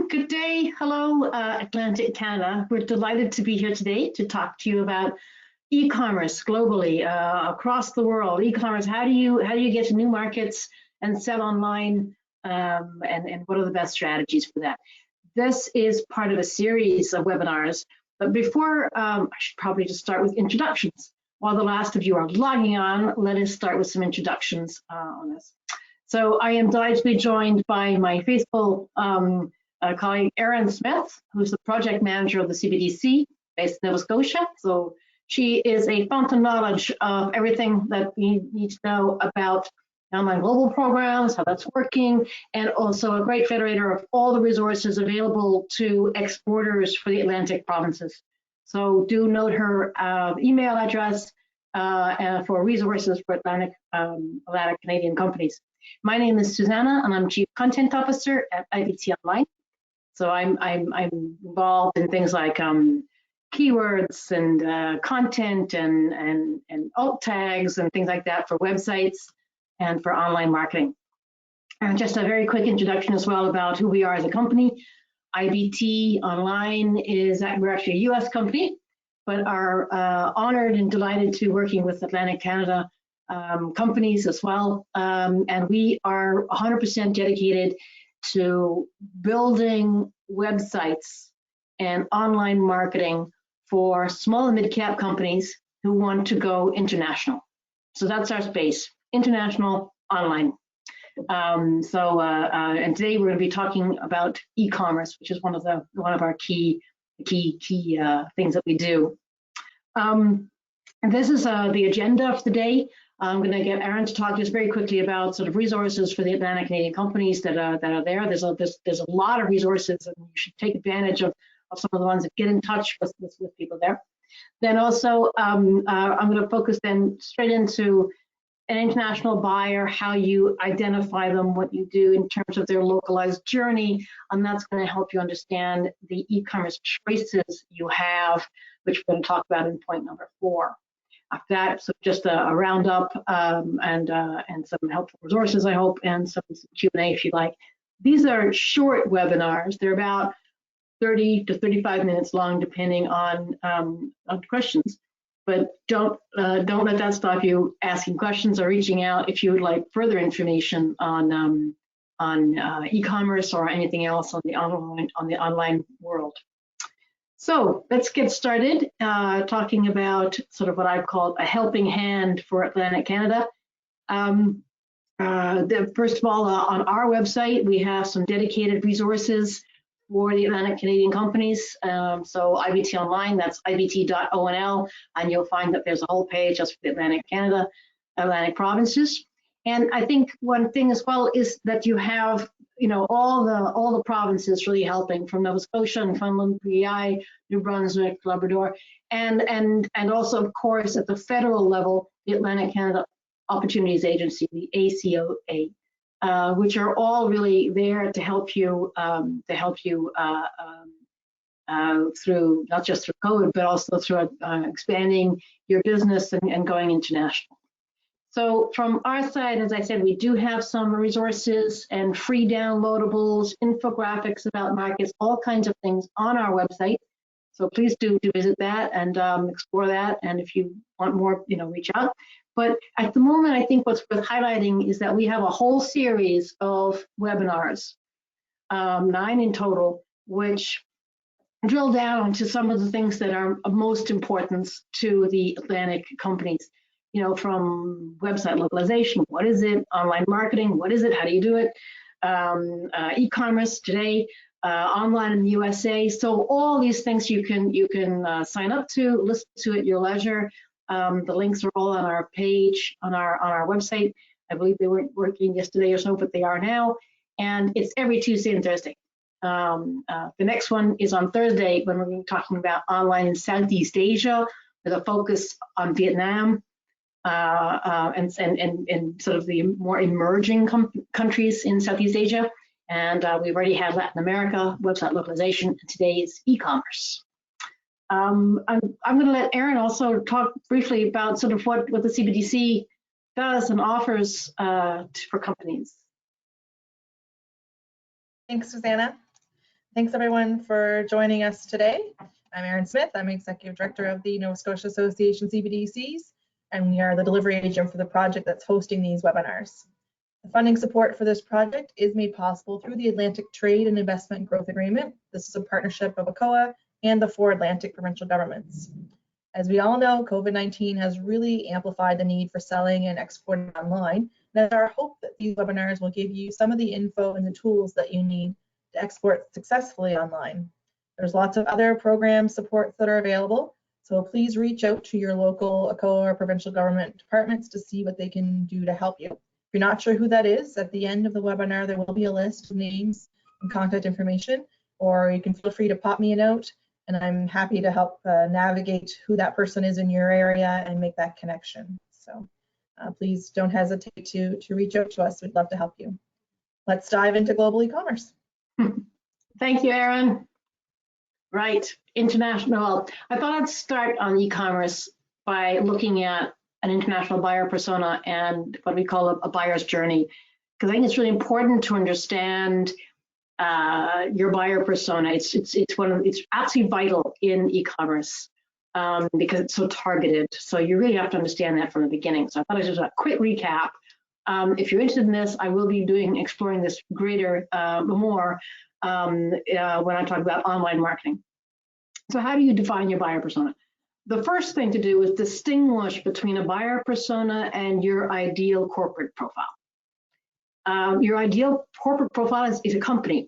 Good day. Hello, Atlantic Canada. We're delighted to be here today to talk to you about e-commerce globally, across the world. E-commerce, how do you get to new markets and sell online, and what are the best strategies for that? This is part of a series of webinars, but before, I should probably just start with introductions. While the last of you are logging on, let us start with some introductions on this. So I am delighted to be joined by my faithful colleague Erin Smith, who's the project manager of the CBDC based in Nova Scotia. So she is a font of knowledge of everything that we need to know about online global programs, how that's working, and also a great federator of all the resources available to exporters for the Atlantic provinces. So do note her email address for resources for Atlantic Canadian companies. My name is Susanna, and I'm Chief Content Officer at IBT Online. So I'm involved in things like keywords and content and alt tags and things like that for websites and for online marketing. And just a very quick introduction as well about who we are as a company. IBT Online we're actually a US company, but are honored and delighted to be working with Atlantic Canada companies as well. And we are 100% dedicated to building websites and online marketing for small and mid-cap companies who want to go international. So that's our space, international online. And today we're going to be talking about e-commerce, which is one of our key things that we do. And this is the agenda for the day. I'm going to get Erin to talk just very quickly about sort of resources for the Atlantic Canadian companies that are there. There's a lot of resources, and you should take advantage of some of the ones that get in touch with people there. Then also I'm going to focus then straight into an international buyer, how you identify them, what you do in terms of their localized journey, and that's going to help you understand the e-commerce choices you have, which we're going to talk about in point number 4. After that, so just a roundup and some helpful resources, I hope, and some Q&A if you'd like. These are short webinars. They're about 30 to 35 minutes long, depending on questions. But don't let that stop you asking questions or reaching out if you would like further information on e-commerce or anything else on the online world. So let's get started talking about sort of what I've called a helping hand for Atlantic Canada. First of all, on our website, we have some dedicated resources for the Atlantic Canadian companies. So IBT Online, that's ibt.onl, and you'll find that there's a whole page just for the Atlantic Canada, Atlantic provinces. And I think one thing as well is that you have, all the provinces really helping, from Nova Scotia, Newfoundland, PEI, New Brunswick, Labrador, and also, of course, at the federal level, the Atlantic Canada Opportunities Agency, the ACOA, which are all really there to help you through, not just through COVID, but also through expanding your business and going international. So from our side, as I said, we do have some resources and free downloadables, infographics about markets, all kinds of things on our website. So please do visit that and explore that. And if you want more, reach out. But at the moment, I think what's worth highlighting is that we have a whole series of webinars, 9 in total, which drill down into some of the things that are of most importance to the Atlantic companies. From website localization, what is it? Online marketing, what is it? How do you do it? E-commerce today, online in the USA. So all these things you can sign up to, listen to at your leisure. The links are all on our page, on our website. I believe they weren't working yesterday or so, but they are now. And it's every Tuesday and Thursday. The next one is on Thursday, when we're going to be talking about online in Southeast Asia with a focus on Vietnam. And sort of the more emerging countries in Southeast Asia. And we've already had Latin America, website localization, and today is e-commerce. I'm going to let Erin also talk briefly about sort of what the CBDC does and offers for companies. Thanks, Susanna. Thanks everyone for joining us today. I'm Erin Smith. I'm Executive Director of the Nova Scotia Association CBDCs, and we are the delivery agent for the project that's hosting these webinars. The funding support for this project is made possible through the Atlantic Trade and Investment and Growth Agreement. This is a partnership of ACOA and the 4 Atlantic provincial governments. As we all know, COVID-19 has really amplified the need for selling and exporting online. And it's our hope that these webinars will give you some of the info and the tools that you need to export successfully online. There's lots of other program supports that are available, so please reach out to your local ACOA or provincial government departments to see what they can do to help you. If you're not sure who that is, at the end of the webinar there will be a list of names and contact information, or you can feel free to pop me a note, and I'm happy to help navigate who that person is in your area and make that connection. So please don't hesitate to reach out to us. We'd love to help you. Let's dive into global e-commerce. Thank you, Erin. Right, international. I thought I'd start on e-commerce by looking at an international buyer persona and what we call a buyer's journey, because I think it's really important to understand your buyer persona. It's absolutely vital in e-commerce because it's so targeted. So you really have to understand that from the beginning. So I thought I'd just a quick recap. If you're interested in this, I will be exploring this more when I talk about online marketing. So how do you define your buyer persona? The first thing to do is distinguish between a buyer persona and your ideal corporate profile. Your ideal corporate profile is a company,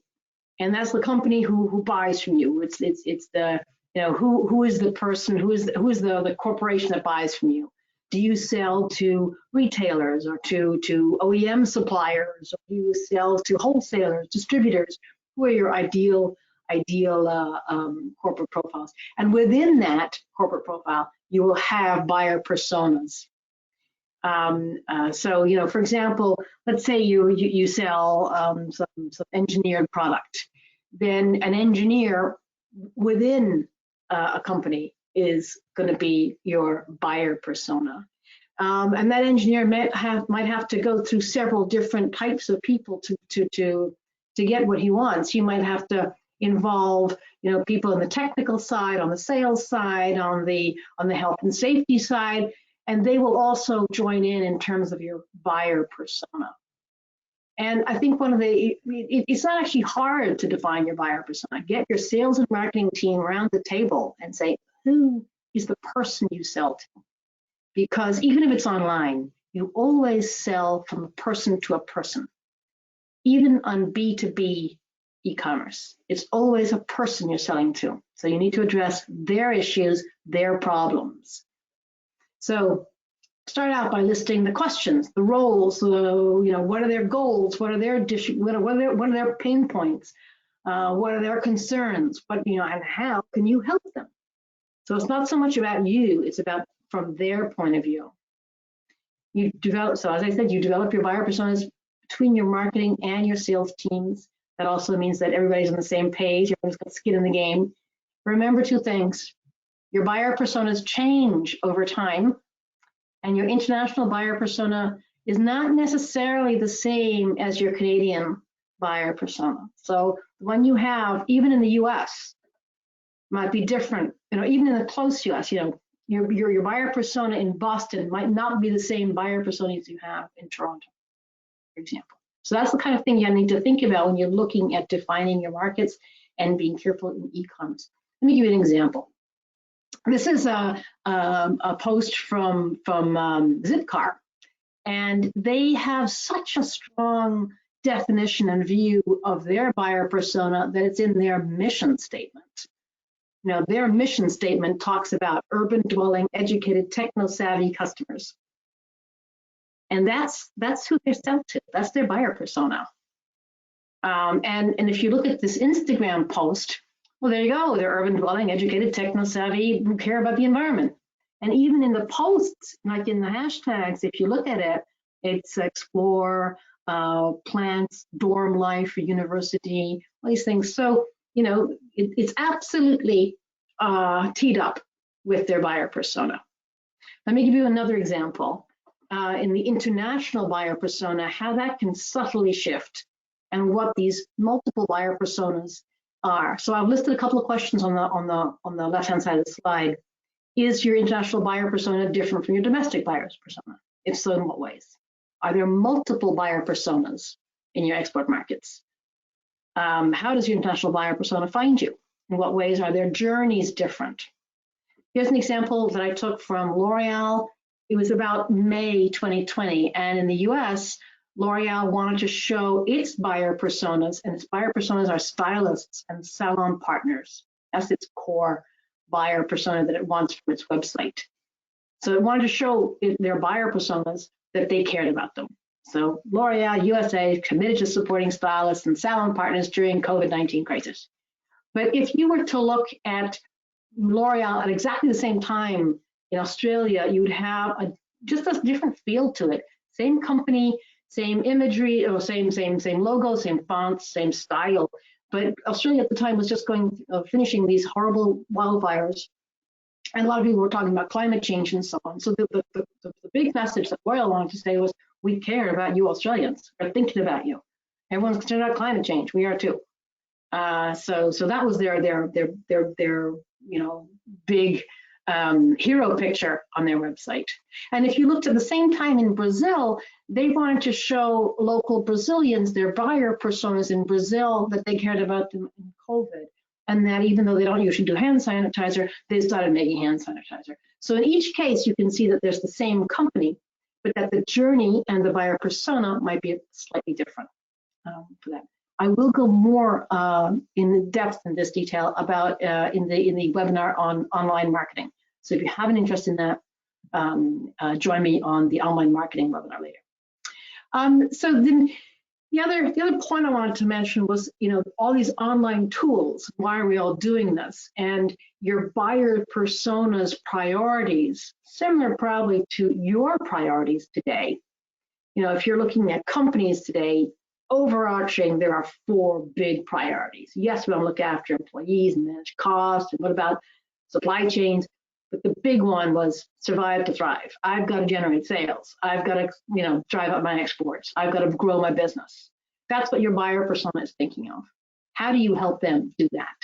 and that's the company who buys from you. It's the who is the person, who is the corporation that buys from you. Do you sell to retailers or to OEM suppliers, or do you sell to wholesalers, distributors? Who are your ideal corporate profiles? And within that corporate profile, you will have buyer personas. So, for example, let's say you sell some engineered product. Then an engineer within a company is going to be your buyer persona. And that engineer might have to go through several different types of people to get what he wants. You might have to involve, people on the technical side, on the sales side, on the health and safety side, and they will also join in terms of your buyer persona. And I think it's not actually hard to define your buyer persona. Get your sales and marketing team around the table and say, who is the person you sell to? Because even if it's online, you always sell from a person to a person. Even on B2B e-commerce, it's always a person you're selling to. So you need to address their issues, their problems. So start out by listing the questions, the roles, what are their goals, what are their pain points, what are their concerns, and how can you help them? So it's not so much about you, it's about from their point of view. So as I said, you develop your buyer personas between your marketing and your sales teams. That also means that everybody's on the same page, everyone's got skin in the game. Remember 2 things. Your buyer personas change over time, and your international buyer persona is not necessarily the same as your Canadian buyer persona. So the one you have, even in the US, might be different. Even in the close US, your buyer persona in Boston might not be the same buyer personas you have in Toronto, for example. So that's the kind of thing you need to think about when you're looking at defining your markets and being careful in e-commerce. Let me give you an example. This is a post from Zipcar, and they have such a strong definition and view of their buyer persona that it's in their mission statement. Their mission statement talks about urban dwelling, educated, techno-savvy customers. And that's who they sell to. That's their buyer persona. And if you look at this Instagram post, well, there you go. They're urban dwelling, educated, techno-savvy, who care about the environment. And even in the posts, like in the hashtags, if you look at it, it's explore, plants, dorm life, university, all these things. So, it's absolutely teed up with their buyer persona. Let me give you another example. In the international buyer persona, how that can subtly shift and what these multiple buyer personas are. So I've listed a couple of questions on the left-hand side of the slide. Is your international buyer persona different from your domestic buyer's persona? If so, in what ways? Are there multiple buyer personas in your export markets? How does your international buyer persona find you? In what ways are their journeys different? Here's an example that I took from L'Oreal. It was about May 2020, and in the US, L'Oreal wanted to show its buyer personas, and its buyer personas are stylists and salon partners. That's its core buyer persona that it wants from its website. So it wanted to show their buyer personas that they cared about them. So L'Oreal USA committed to supporting stylists and salon partners during COVID-19 crisis. But if you were to look at L'Oreal at exactly the same time in Australia, you would have just a different feel to it. Same company, same imagery, or same logo, same fonts, same style. But Australia at the time was just finishing these horrible wildfires, and a lot of people were talking about climate change and so on. So the big message that L'Oreal wanted to say was, we care about you Australians. We're thinking about you. Everyone's concerned about climate change. We are too. So that was their big hero picture on their website. And if you looked at the same time in Brazil, they wanted to show local Brazilians, their buyer personas in Brazil, that they cared about them in COVID. And that even though they don't usually do hand sanitizer, they started making hand sanitizer. So in each case, you can see that there's the same company, but that the journey and the buyer persona might be slightly different for that. I will go more in depth in this detail about in the webinar on online marketing. So if you have an interest in that, join me on the online marketing webinar later. So then the other point I wanted to mention was, all these online tools. Why are we all doing this? And your buyer persona's priorities, similar probably to your priorities today. If you're looking at companies today, overarching, there are 4 big priorities. Yes, we want to look after employees and manage costs, and what about supply chains? But the big one was survive to thrive. I've got to generate sales. I've got to, drive up my exports. I've got to grow my business. That's what your buyer persona is thinking of. How do you help them do that?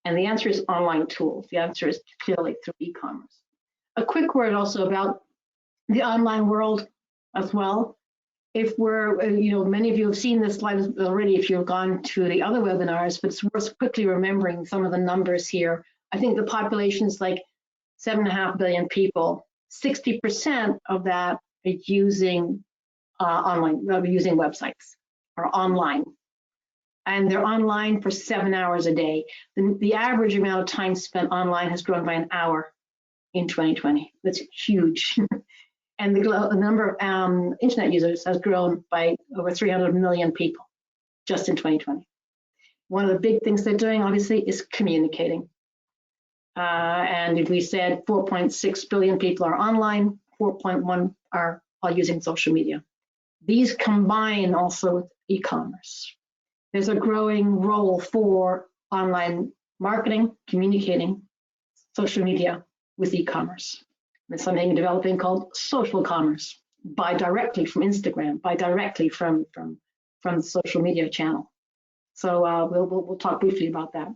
And the answer is online tools. The answer is clearly through e-commerce. A quick word also about the online world as well. If we're, many of you have seen this slide already if you've gone to the other webinars, but it's worth quickly remembering some of the numbers here. I think the population is like 7.5 billion people. 60% of that is using using websites or online. And they're online for 7 hours a day. The average amount of time spent online has grown by an hour in 2020. That's huge. And the number of internet users has grown by over 300 million people just in 2020. One of the big things they're doing, obviously, is communicating. And if we said 4.6 billion people are online, 4.1 are using social media. These combine also with e-commerce. There's a growing role for online marketing, communicating, social media with e-commerce. There's something developing called social commerce, buy directly from Instagram, buy directly from the social media channel. So we'll talk briefly about that.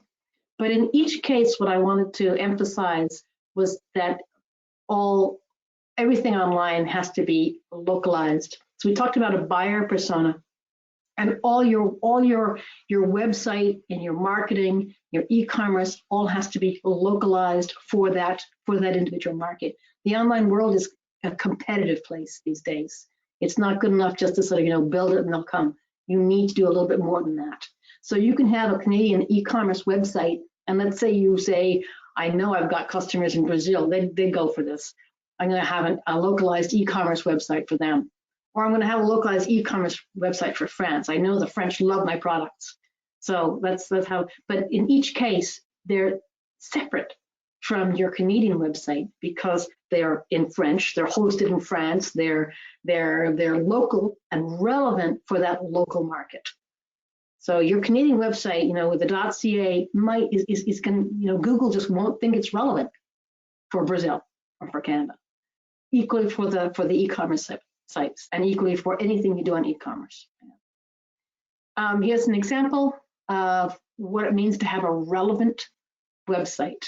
But in each case, what I wanted to emphasize was that everything online has to be localized. So we talked about a buyer persona, and all your website and your marketing, your e-commerce, all has to be localized for that individual market. The online world is a competitive place these days. It's not good enough just to sort of build it and they'll come. You need to do a little bit more than that. So you can have a Canadian e-commerce website, and let's say you say, I know I've got customers in Brazil, they go for this. I'm going to have a localized e-commerce website for them. Or I'm going to have a localized e-commerce website for France. I know the French love my products. So that's how, but in each case, they're separate from your Canadian website because they're in French, they're hosted in France, they're local and relevant for that local market. So your Canadian website, with the .ca is going, Google just won't think it's relevant for Brazil or for Canada. Equally for the e-commerce sites, and equally for anything you do on e-commerce. Here's an example of what it means to have a relevant website.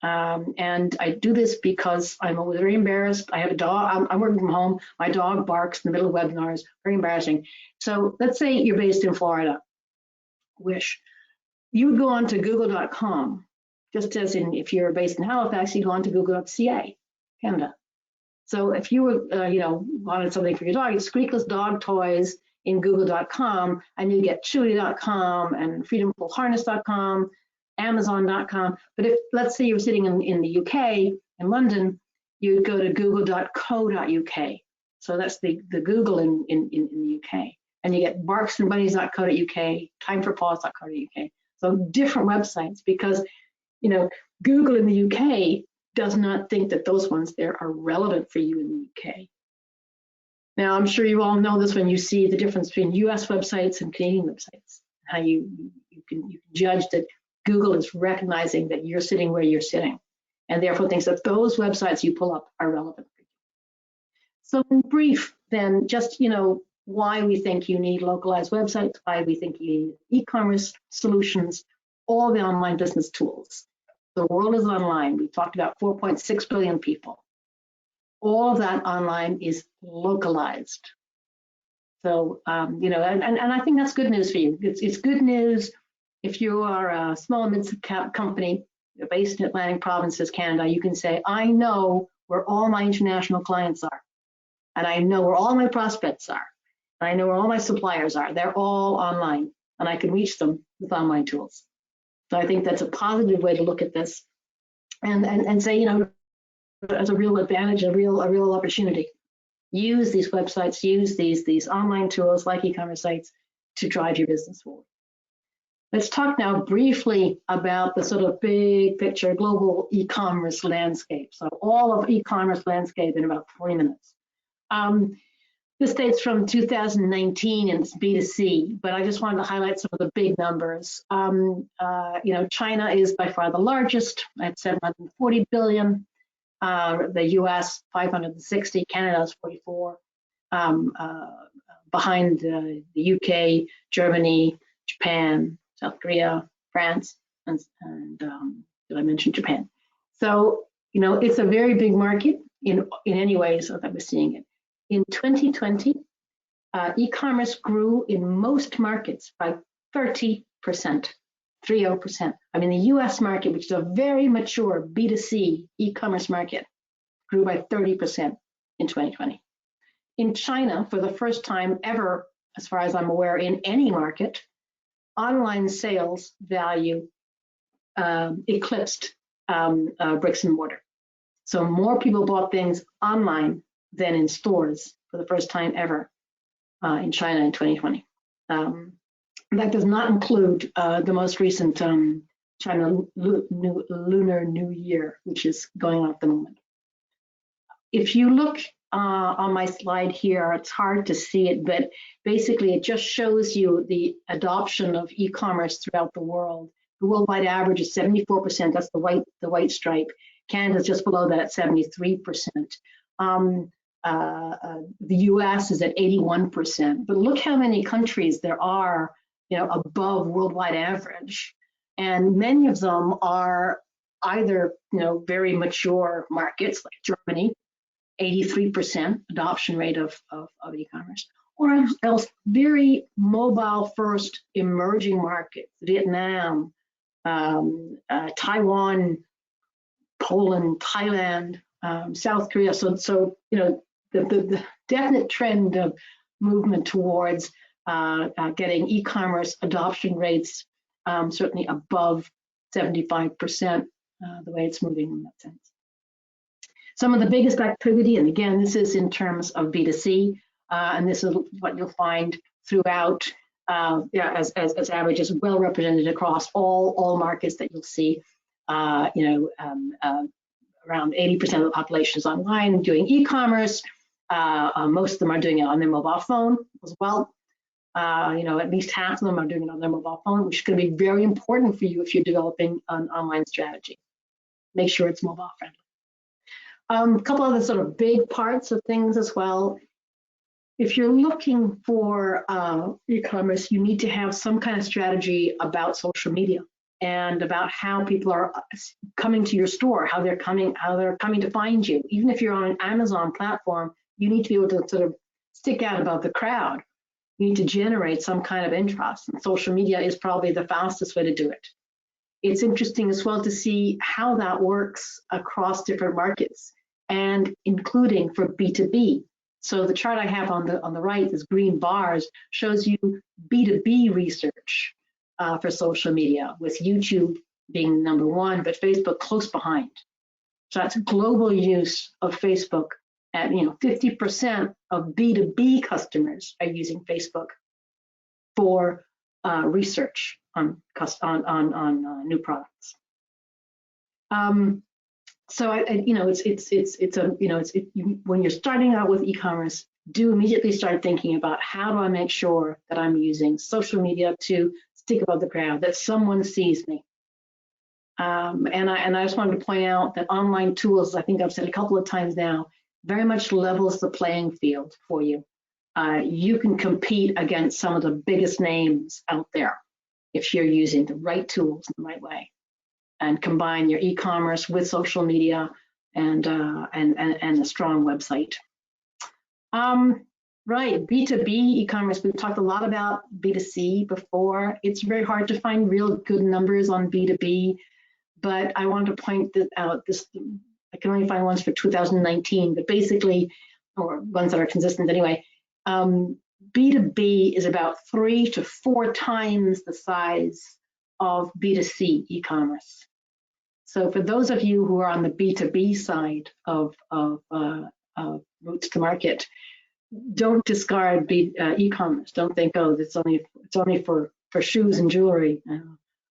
And I do this because I'm always very embarrassed. I have a dog. I'm working from home. My dog barks in the middle of webinars. Very embarrassing. So let's say you're based in Florida. Wish you would go on to google.com, just as in if you're based in Halifax, you go on to google.ca, Canada. So if you were, wanted something for your dog, it's Squeakless Dog Toys in google.com, and you get chewy.com and freedomfulharness.com, amazon.com. But if, let's say you're sitting in the UK, in London, you'd go to google.co.uk. So that's the Google in the UK. And you get barksandbunnies.co.uk, timeforpaws.co.uk. So different websites, because, Google in the UK does not think that those ones there are relevant for you in the UK. Now, I'm sure you all know this when you see the difference between US websites and Canadian websites, how you can judge that Google is recognizing that you're sitting where you're sitting, and therefore thinks that those websites you pull up are relevant for you. So in brief, then, just, why we think you need localized websites, why we think you need e-commerce solutions, all the online business tools. The world is online. We talked about 4.6 billion people. All of that online is localized. So, and I think that's good news for you. It's good news if you are a small and mid-cap company based in Atlantic Provinces, Canada. You can say, I know where all my international clients are, and I know where all my prospects are, and I know where all my suppliers are. They're all online, and I can reach them with online tools. So I think that's a positive way to look at this, and say, as a real advantage, a real opportunity. Use these websites, use these online tools like e-commerce sites to drive your business forward. Let's talk now briefly about the sort of big picture global e-commerce landscape. So all of e-commerce landscape in about 40 minutes. This dates from 2019 and it's B2C, but I just wanted to highlight some of the big numbers. China is by far the largest at 740 billion. The US 560, Canada is 44. Behind the UK, Germany, Japan, South Korea, France, and did I mention Japan? So it's a very big market in any ways that we're seeing it. In 2020, e-commerce grew in most markets by 30%, 30%. I mean, the US market, which is a very mature B2C e-commerce market, grew by 30% in 2020. In China, for the first time ever, as far as I'm aware, in any market, online sales value eclipsed bricks and mortar. So more people bought things online than in stores for the first time ever in China in 2020. That does not include the most recent China Lunar New Year, which is going on at the moment. If you look on my slide here, it's hard to see it, but basically it just shows you the adoption of e-commerce throughout the world. The worldwide average is 74%. That's the white stripe. Canada's just below that at 73%. The US is at 81%. But look how many countries there are, above worldwide average, and many of them are either, very mature markets like Germany, 83% adoption rate of e-commerce, or else very mobile-first emerging markets, Vietnam, Taiwan, Poland, Thailand, South Korea. So the definite trend of movement towards getting e-commerce adoption rates certainly above 75%, the way it's moving in that sense. Some of the biggest activity, and again, this is in terms of B2C, and this is what you'll find throughout, as averages, well represented across all markets that you'll see. Around 80% of the population is online doing e-commerce. Most of them are doing it on their mobile phone as well. At least half of them are doing it on their mobile phone, which is going to be very important for you if you're developing an online strategy. Make sure it's mobile friendly. A couple other sort of big parts of things as well. if you're looking for e-commerce, you need to have some kind of strategy about social media and about how people are coming to your store, how they're coming to find you. Even if you're on an Amazon platform, you need to be able to sort of stick out above the crowd. You need to generate some kind of interest, and social media is probably the fastest way to do it. It's interesting as well to see how that works across different markets, and including for B2B. So the chart I have on the right, this green bars, shows you B2B research for social media, with YouTube being number one, but Facebook close behind. So that's global use of Facebook. At 50% of B2B customers are using Facebook for research on new products. So when you're starting out with e-commerce, do immediately start thinking about, how do I make sure that I'm using social media to stick above the crowd, that someone sees me. And I just wanted to point out that online tools, I think I've said a couple of times now, very much levels the playing field for you. You can compete against some of the biggest names out there if you're using the right tools in the right way, and combine your e-commerce with social media and a strong website. Right, B2B e-commerce, we've talked a lot about B2C before. It's very hard to find real good numbers on B2B, but I want to point this out. I can only find ones for 2019, but basically, or ones that are consistent anyway, B2B is about 3 to 4 times the size of B2C e-commerce. So for those of you who are on the B2B side of routes to market, don't discard e-commerce. Don't think, oh, it's only for shoes and jewelry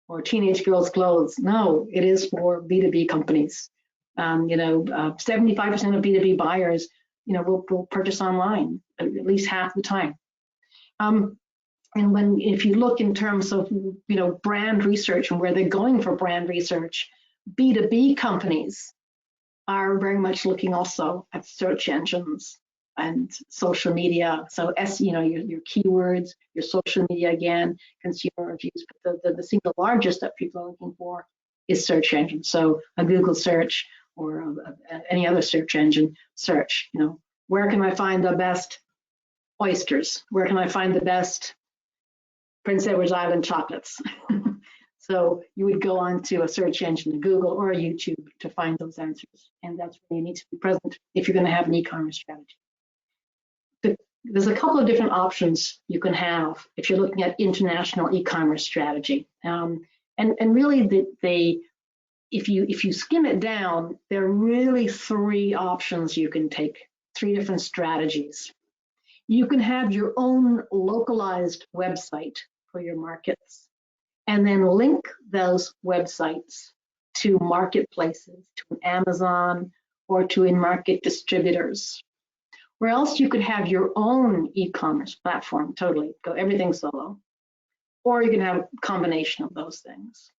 or teenage girls' clothes. No, it is for B2B companies. 75% of B2B buyers, will purchase online at least half the time. And if you look in terms of, brand research and where they're going for brand research, B2B companies are very much looking also at search engines and social media. So your keywords, your social media, again, consumer reviews, but the single largest that people are looking for is search engine. So a Google search or any other search engine search, where can I find the best oysters? Where can I find the best Prince Edward Island chocolates? So you would go on to a search engine, a Google or a YouTube, to find those answers. And that's where you need to be present if you're going to have an e-commerce strategy. There's a couple of different options you can have if you're looking at international e-commerce strategy. And really, if you skim it down, there are really 3 options you can take, 3 different strategies. You can have your own localized website for your markets, and then link those websites to marketplaces, to an Amazon or to in-market distributors. Or else you could have your own e-commerce platform, totally, go everything solo. Or you can have a combination of those things.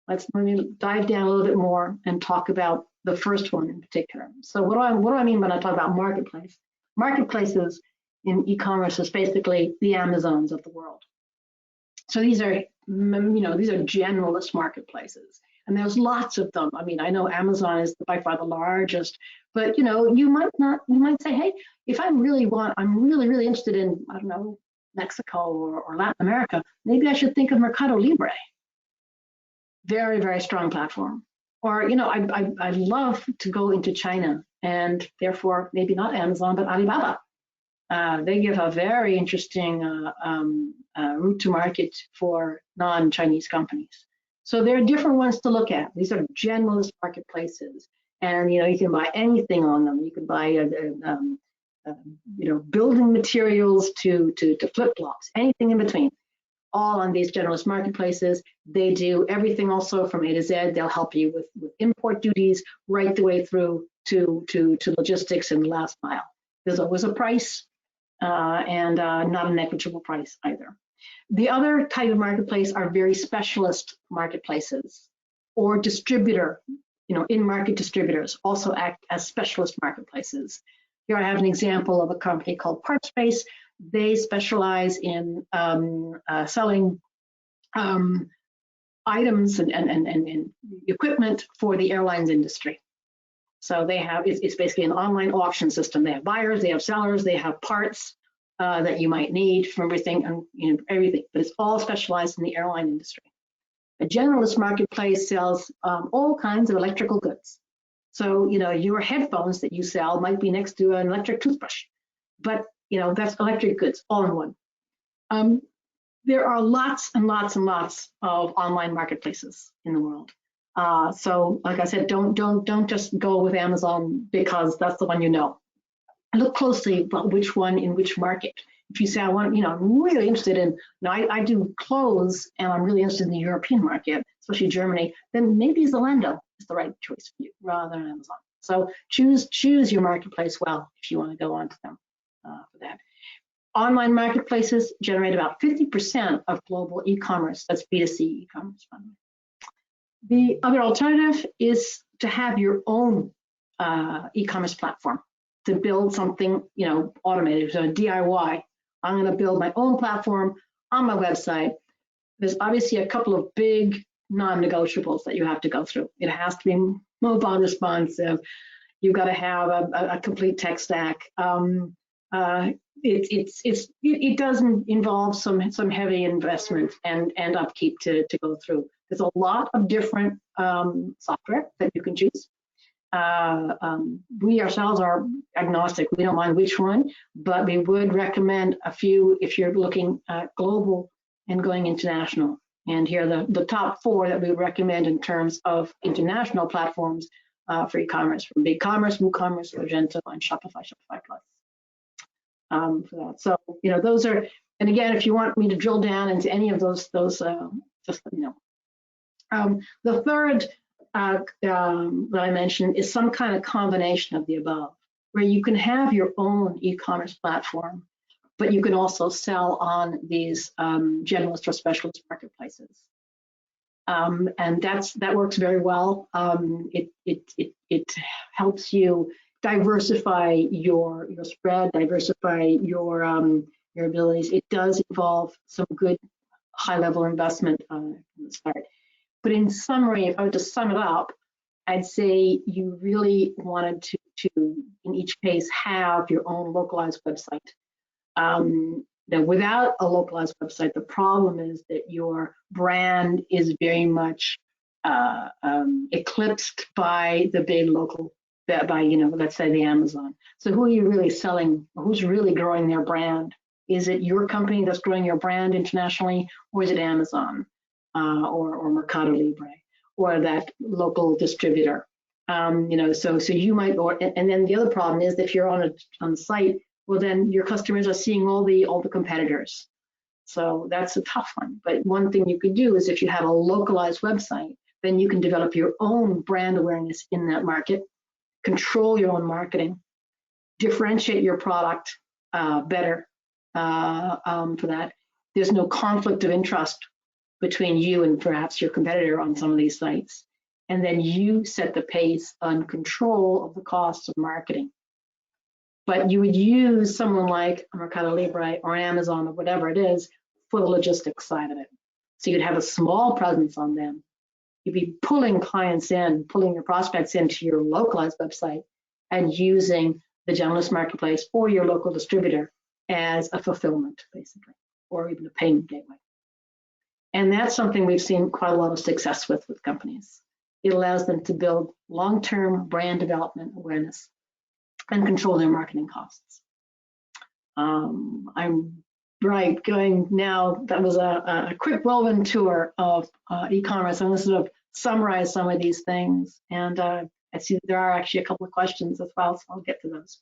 Let me dive down a little bit more and talk about the first one in particular. So what do I mean when I talk about marketplace? Marketplaces in e-commerce is basically the Amazons of the world. So these are generalist marketplaces, and there's lots of them. I mean, I know Amazon is by far the largest, but you might say, hey, if I'm really interested in, I don't know, Mexico or Latin America, maybe I should think of Mercado Libre. Very, very strong platform. Or, I love to go into China, and therefore maybe not Amazon, but Alibaba. They give a very interesting route to market for non-Chinese companies. So there are different ones to look at. These are generalist marketplaces, and you can buy anything on them. You can buy building materials to flip-flops, anything in between. All on these generalist marketplaces. They do everything also from A to Z. They'll help you with import duties right the way through to logistics and the last mile. There's always a price, and not a negligible price either. The other type of marketplace are very specialist marketplaces, or distributor, in-market distributors also act as specialist marketplaces. Here I have an example of a company called Partspace. They specialize in selling items and equipment for the airlines industry. So they have, it's basically an online auction system. They have buyers, they have sellers, they have parts that you might need from everything, and everything, but it's all specialized in the airline industry. A generalist marketplace sells all kinds of electrical goods. So, your headphones that you sell might be next to an electric toothbrush, but that's electric goods all in one. There are lots and lots and lots of online marketplaces in the world. So, like I said, don't just go with Amazon because that's the one you know. Look closely about which one in which market. If you say, I'm really interested in, I do clothes and I'm really interested in the European market, especially Germany, then maybe Zalando is the right choice for you rather than Amazon. So choose your marketplace well if you want to go onto them for that. Online marketplaces generate about 50% of global e-commerce. That's B2C e-commerce. The other alternative is to have your own e-commerce platform, to build something, automated, so DIY. I'm going to build my own platform on my website. There's obviously a couple of big non-negotiables that you have to go through. It has to be mobile responsive. You've got to have a complete tech stack. It does involve some heavy investment and upkeep to go through. There's a lot of different software that you can choose. We ourselves are agnostic. We don't mind which one, but we would recommend a few if you're looking at global and going international. And here are the top 4 that we would recommend in terms of international platforms for e-commerce, from BigCommerce, WooCommerce, Magento, and Shopify Plus. For that. So, those are, and again, if you want me to drill down into any of those just let me know. The third that I mentioned is some kind of combination of the above, where you can have your own e-commerce platform, but you can also sell on these generalist or specialist marketplaces. And that works very well. It helps you diversify your spread, diversify your abilities. It does involve some good high-level investment from the start. But in summary, if I were to sum it up, I'd say you really wanted to in each case, have your own localized website. Now, without a localized website, the problem is that your brand is very much eclipsed by the big local, let's say the Amazon. So who are you really selling? Who's really growing their brand? Is it your company that's growing your brand internationally, or is it Amazon or Mercado Libre or that local distributor? So you might, and then the other problem is if you're on a site, well, then your customers are seeing all the competitors. So that's a tough one. But one thing you could do is if you have a localized website, then you can develop your own brand awareness in that market, control your own marketing, differentiate your product better for that. There's no conflict of interest between you and perhaps your competitor on some of these sites. And then you set the pace on control of the costs of marketing. But you would use someone like Mercado Libre or Amazon or whatever it is for the logistics side of it. So you'd have a small presence on them. You'd be pulling clients in, pulling your prospects into your localized website and using the generalist marketplace or your local distributor as a fulfillment, basically, or even a payment gateway. And that's something we've seen quite a lot of success with companies. It allows them to build long-term brand development awareness and control their marketing costs. I'm going now, that was a quick whirlwind tour of e-commerce. I'm going to sort of summarize some of these things. And I see that there are actually a couple of questions as well, so I'll get to those.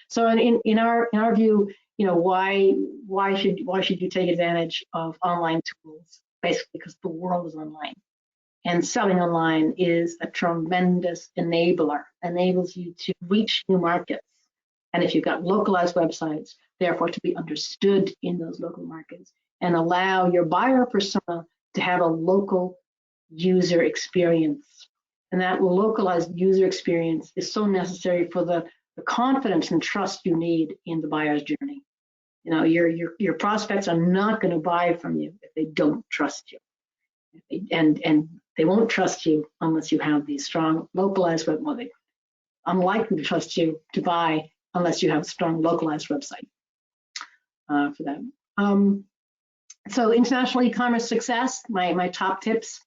So in our view, why should you take advantage of online tools? Basically, because the world is online. And selling online is a tremendous enabler, enables you to reach new markets. And if you've got localized websites, therefore to be understood in those local markets and allow your buyer persona to have a local user experience. And that localized user experience is so necessary for the the confidence and trust you need in the buyer's journey. You know, your prospects are not going to buy from you if they don't trust you, and they won't trust you unless you have these strong localized web. Well, they're unlikely to trust you to buy unless you have a strong localized website for them. So international e-commerce success, my top tips: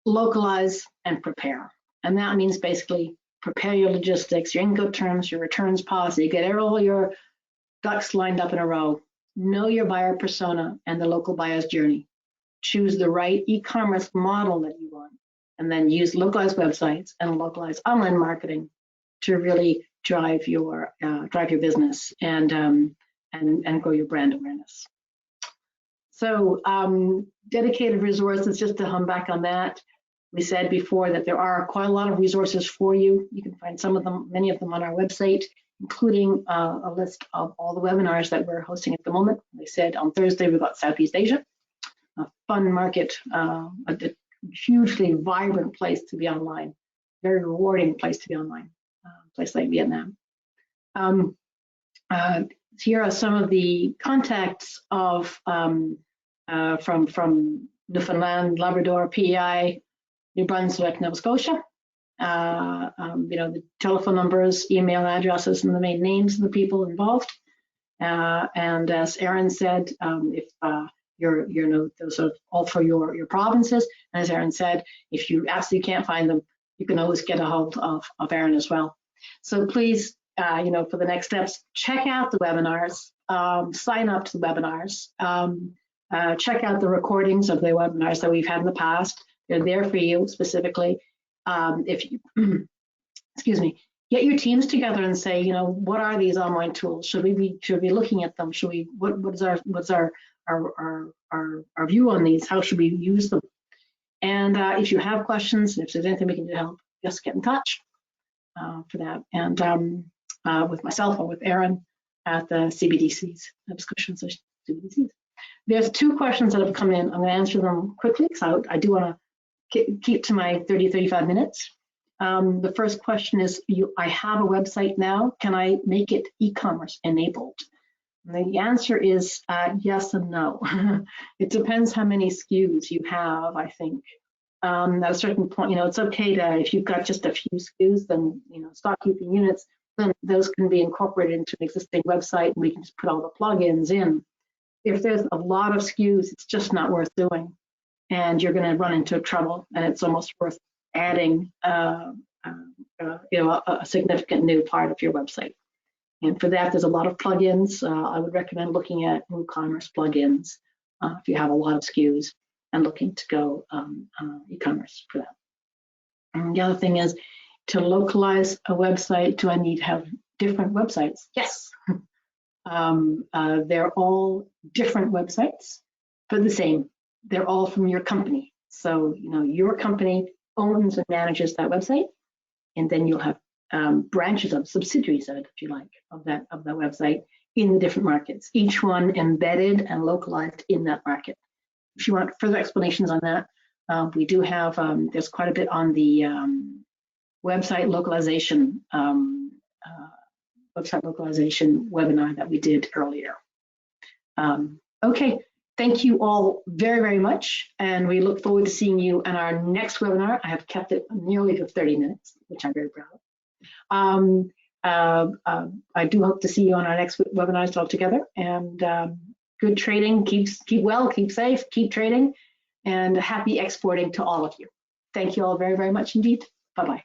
localize and prepare. And that means basically prepare your logistics, your Incoterms, your returns policy, get all your ducks lined up in a row. Know your buyer persona and the local buyer's journey. Choose the right e-commerce model that you want, and then use localized websites and localized online marketing to really drive your business and grow your brand awareness. So dedicated resources, just to hum back on that. We said before that there are quite a lot of resources for you. You can find some of them, many of them on our website, including a list of all the webinars that we're hosting at the moment. They said on Thursday we've got Southeast Asia, a fun market, a hugely vibrant place to be online, very rewarding place to be online, place like Vietnam. Here are some of the contacts of from Newfoundland, Labrador, PEI, New Brunswick, Nova Scotia. You know, the telephone numbers, email addresses, and the main names of the people involved. And as Erin said, if those are all for your provinces. And as Erin said, if you absolutely can't find them, you can always get a hold of Erin as well. So please, you know, for the next steps, check out the webinars, sign up to the webinars, check out the recordings of the webinars that we've had in the past. They're there for you specifically. If you, excuse me, get your teams together and say, you know, what are these online tools? Should we be looking at them? Should we? What's our view on these? How should we use them? And if you have questions, if there's anything we can do to help, just get in touch for that. And with myself or with Erin at the CBDCs, Nova Scotia Association CBDCs. There's two questions that have come in. I'm going to answer them quickly because I do want to keep to my 30-35 minutes. The first question is, I have a website now. Can I make it e-commerce enabled? And the answer is yes and no. It depends how many SKUs you have, I think. At a certain point, you know, it's okay to, if you've got just a few SKUs, then, you know, stock keeping units, then those can be incorporated into an existing website and we can just put all the plugins in. If there's a lot of SKUs, it's just not worth doing. And you're going to run into trouble, and it's almost worth adding, you know, a significant new part of your website. And for that, there's a lot of plugins. I would recommend looking at WooCommerce plugins if you have a lot of SKUs and looking to go e-commerce for that. And the other thing is, to localize a website, do I need to have different websites? Yes. They're all different websites, but the same. They're all from your company. So, you know, your company owns and manages that website, and then you'll have branches of subsidiaries of it, if you like, of that website in the different markets, each one embedded and localized in that market. If you want further explanations on that, we do have, there's quite a bit on the website localization webinar that we did earlier. Okay. Thank you all very, very much, and we look forward to seeing you in our next webinar. I have kept it nearly to 30 minutes, which I'm very proud of. I do hope to see you on our next webinars all together, and good trading. Keep well, keep safe, keep trading, and happy exporting to all of you. Thank you all very, very much indeed. Bye-bye.